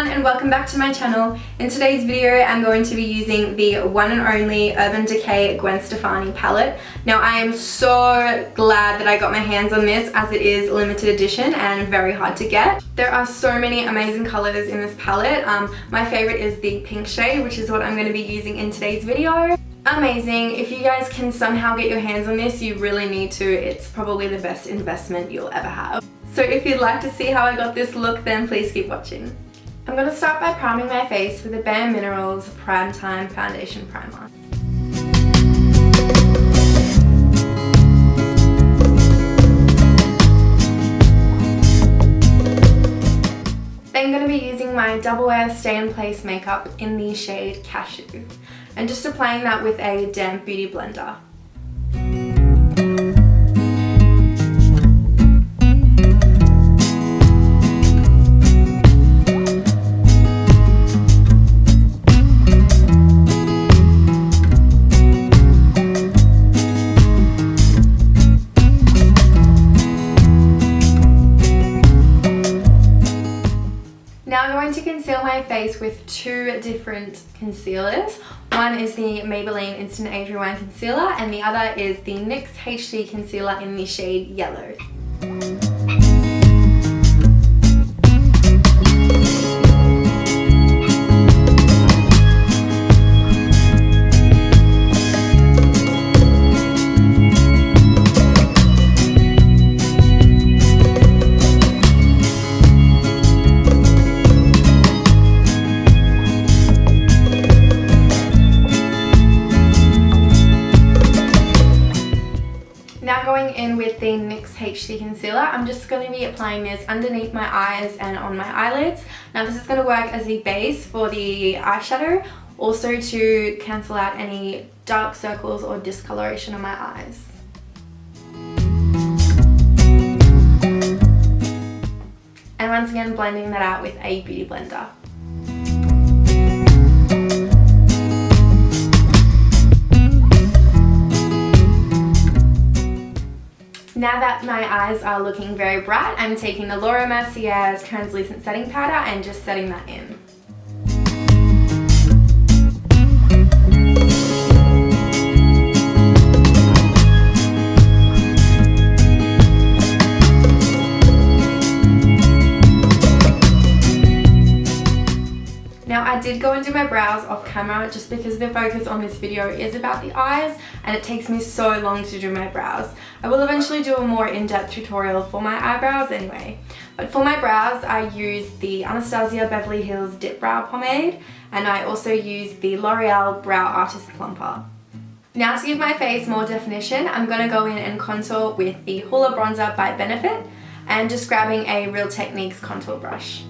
everyone and welcome back to my channel. In today's video I'm going to be using the one and only Urban Decay Gwen Stefani palette. Now I am so glad that I got my hands on this as it is limited edition and very hard to get. There are so many amazing colours in this palette. My favourite is the pink shade, which is what I'm going to be using in today's video. Amazing. If you guys can somehow get your hands on this, you really need to. It's probably the best investment you'll ever have. So if you'd like to see how I got this look, then please keep watching. I'm going to start by priming my face with the Bare Minerals Prime Time Foundation Primer. Then I'm going to be using my Double Wear Stay in Place makeup in the shade Cashew. And just applying that with a damp beauty blender. Now I'm going to conceal my face with two different concealers. One is the Maybelline Instant Age Rewind Concealer and the other is the NYX HD Concealer in the shade Yellow. Now going in with the NYX HD Concealer, I'm just going to be applying this underneath my eyes and on my eyelids. Now this is going to work as the base for the eyeshadow, also to cancel out any dark circles or discoloration on my eyes. And once again blending that out with a beauty blender. Now that my eyes are looking very bright, I'm taking the Laura Mercier's translucent setting powder and just setting that in. Now I did go and do my brows off camera just because the focus on this video is about the eyes and it takes me so long to do my brows. I will eventually do a more in-depth tutorial for my eyebrows anyway. But for my brows I use the Anastasia Beverly Hills Dip Brow Pomade and I also use the Loreal Brow Artist Plumper. Now to give my face more definition, I'm going to go in and contour with the Hoola Bronzer by Benefit and just grabbing a Real Techniques contour brush.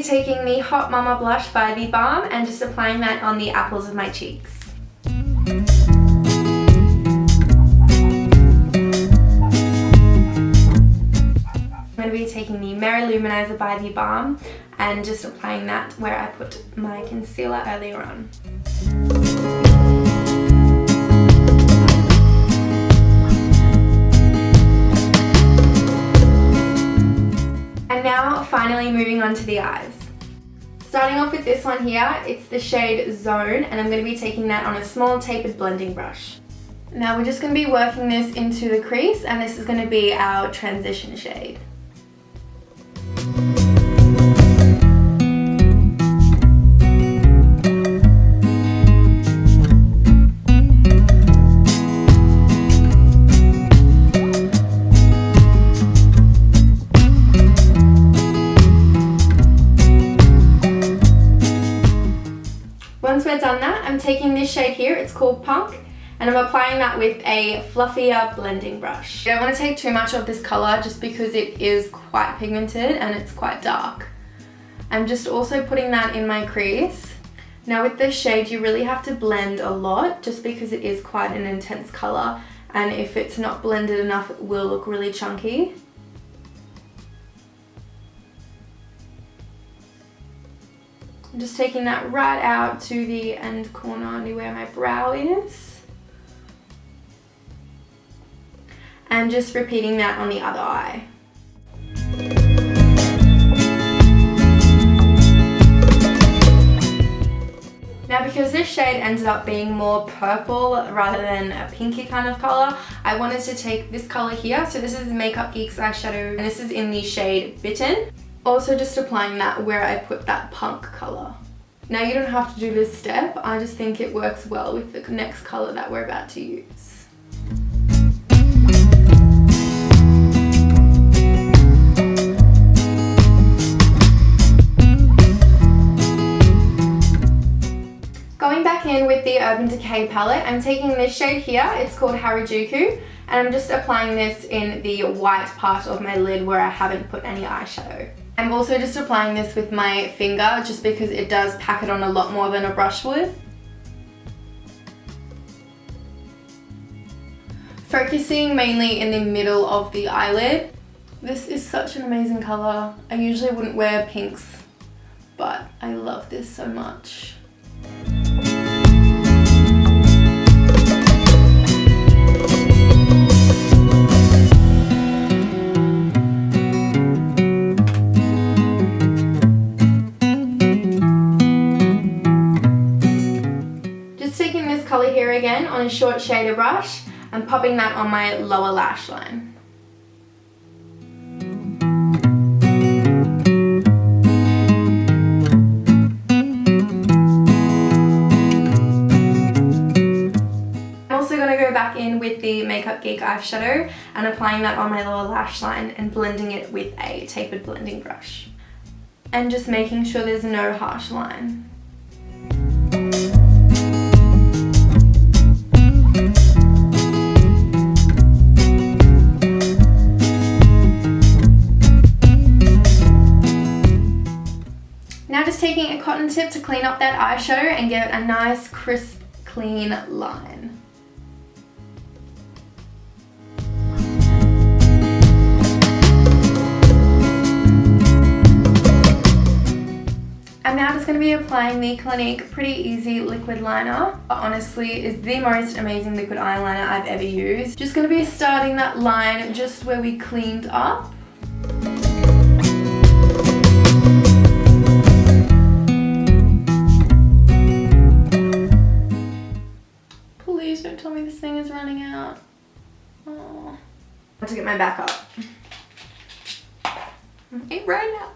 Taking the Hot Mama blush by the Balm and just applying that on the apples of my cheeks. I'm going to be taking the Manizer by the Balm and just applying that where I put my concealer earlier on. And now finally moving on to the eyes. Starting off with this one here, it's the shade Zone and I'm going to be taking that on a small tapered blending brush. Now we're just going to be working this into the crease and this is going to be our transition shade. Once we're done that, I'm taking this shade here, it's called Punk, and I'm applying that with a fluffier blending brush. You don't want to take too much of this colour just because it is quite pigmented and it's quite dark. I'm just also putting that in my crease. Now with this shade you really have to blend a lot just because it is quite an intense colour, and if it's not blended enough it will look really chunky. I'm just taking that right out to the end corner near where my brow is. And just repeating that on the other eye. Now because this shade ended up being more purple rather than a pinky kind of color, I wanted to take this color here. So this is Makeup Geek's eyeshadow and this is in the shade Bitten. Also just applying that where I put that punk color. Now you don't have to do this step, I just think it works well with the next color that we're about to use. Going back in with the Urban Decay palette, I'm taking this shade here, it's called Harajuku, and I'm just applying this in the white part of my lid where I haven't put any eyeshadow. I'm also just applying this with my finger just because it does pack it on a lot more than a brush would. Focusing mainly in the middle of the eyelid. This is such an amazing color. I usually wouldn't wear pinks, but I love this so much. Here again on a short shader brush and popping that on my lower lash line. I'm also going to go back in with the Makeup Geek eyeshadow and applying that on my lower lash line and blending it with a tapered blending brush. And just making sure there's no harsh line. Now just taking a cotton tip to clean up that eyeshadow and give it a nice crisp clean line. I'm now just going to be applying the Clinique Pretty Easy liquid liner. Honestly, is the most amazing liquid eyeliner I've ever used. Just going to be starting that line just where we cleaned up. Please don't tell me this thing is running out. Oh. I have to get my back up. Okay, right now.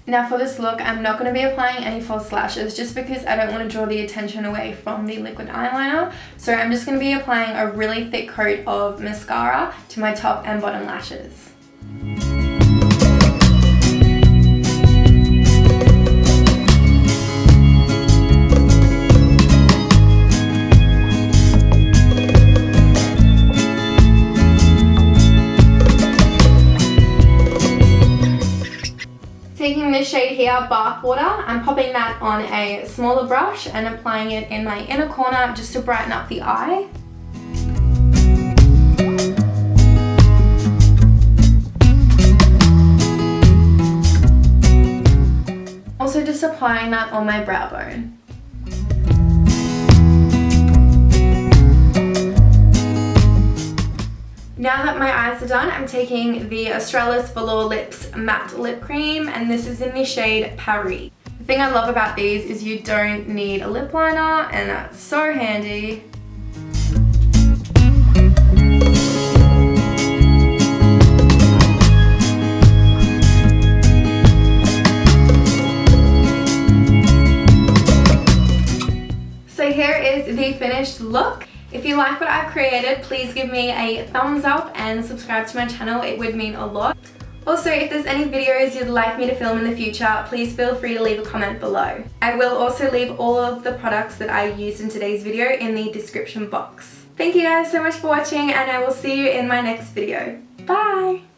Now for this look, I'm not going to be applying any false lashes just because I don't want to draw the attention away from the liquid eyeliner. So I'm just going to be applying a really thick coat of mascara to my top and bottom lashes. Taking this shade here, Bark Water, I'm popping that on a smaller brush and applying it in my inner corner just to brighten up the eye. Also just applying that on my brow bone. Now that my eyes are done, I'm taking the Australis Velourlips Matte Lip Cream, and this is in the shade PA-REE. The thing I love about these is you don't need a lip liner, and that's so handy. So here is the finished look. If you like what I've created, please give me a thumbs up and subscribe to my channel. It would mean a lot. Also, if there's any videos you'd like me to film in the future, please feel free to leave a comment below. I will also leave all of the products that I used in today's video in the description box. Thank you guys so much for watching, and I will see you in my next video. Bye!